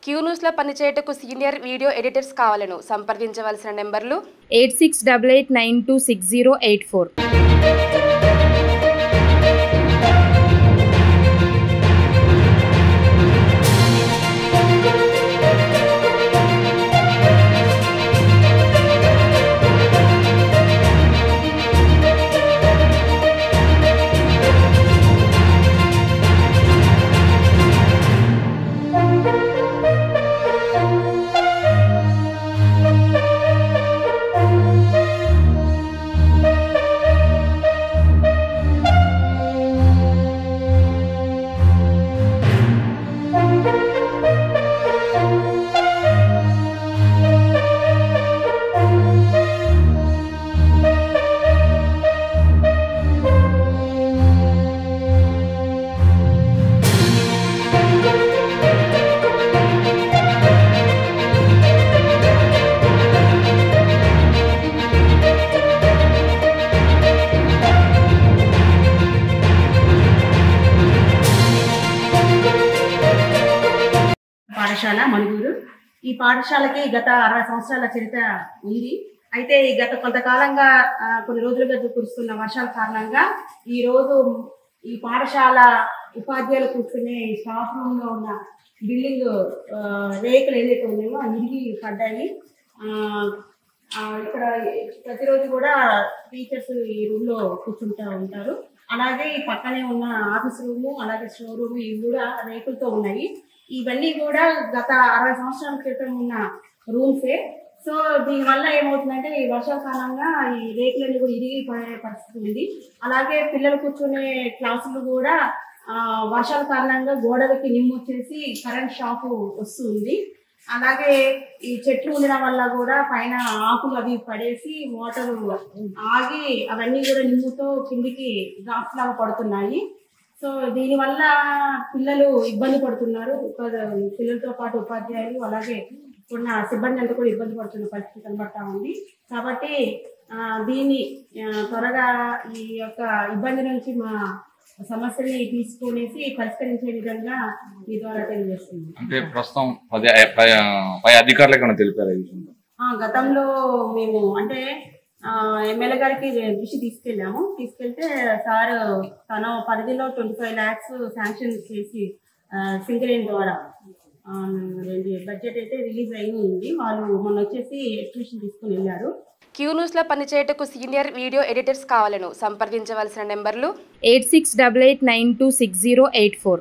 Queue న్యూస్లో పనిచేయటకు senior video editors కావాలను సంప్రదించవలసిన నెంబర్లు 8688926084. పాఠశాల మణుగూరు. ఈ పాఠశాలకి గత 60 సంవత్సరాల చరిత్ర ఉంది. అయితే ఈ గత కొంతకాలంగా కొన్ని రోజులుగా కురుస్తున్న వర్షాల కారణంగా ఈ రోజు ఈ పాఠశాల ఉపాధ్యాయులు కూర్చునే స్టాఫ్ రూమ్ లో ఉన్న బిల్డింగ్ రేకులు ఏదైతే ఉన్నాయో ఇరిగి పడ్డాయి. ఇక్కడ ప్రతిరోజు కూడా టీచర్స్ ఈ రూమ్ లో కూర్చుంటూ ఉంటారు. అలాగే ఈ పక్కనే ఉన్న ఆఫీస్ రూము, అలాగే స్టోర్ రూమ్ ఇవి కూడా రేకులతో ఉన్నాయి. ఇవన్నీ కూడా గత 60 సంవత్సరాల క్రితం ఉన్న రూమ్సే. సో దీనివల్ల ఏమవుతుందంటే ఈ వర్షాకాలంగా ఈ రేకులన్నీ కూడా ఇరిగి పడే పరిస్థితి ఉంది. అలాగే పిల్లలు కూర్చునే క్లాసులు కూడా వర్షాల కారణంగా గోడలకి నిమ్ము వచ్చేసి కరెంట్ షాక్ వస్తుంది. అలాగే ఈ చెట్లు ఉండడం వల్ల కూడా పైన ఆకులు అవి పడేసి వాటర్ ఆగి అవన్నీ కూడా నిమ్ముతో కిందికి డ్రాప్స్ లాగా పడుతున్నాయి. సో దీనివల్ల పిల్లలు ఇబ్బంది పడుతున్నారు. పిల్లలతో పాటు ఉపాధ్యాయులు అలాగే ఉన్న సిబ్బంది అంతా కూడా ఇబ్బంది పడుతున్న పరిస్థితి కనబడతా ఉంది. కాబట్టి దీన్ని త్వరగా ఈ యొక్క ఇబ్బంది నుంచి మా సమస్యని తీసుకునేసి పరిష్కరించే విధంగా మీ ద్వారా తెలియజేస్తుంది. అంటే ప్రస్తుతం పై అధికారులకు తెలిపారు. గతంలో మేము అంటే ఎమ్మెల్యే గారికి దృష్టి తీసుకెళ్తే సార్ తన పరిధిలో 25 lakhs శాంక్షన్ చేసి సింగిల్ లైన్ ద్వారా బడ్జెట్ అయితే రిలీజ్ అయింది. వాళ్ళు మొన్న వచ్చేసి ఎస్టిమేషన్ తీసుకుని వెళ్ళారు. క్యూ న్యూస్లో పనిచేయటకు సీనియర్ వీడియో ఎడిటర్స్ కావాలను సంప్రదించవలసిన నెంబర్లు 8688926084.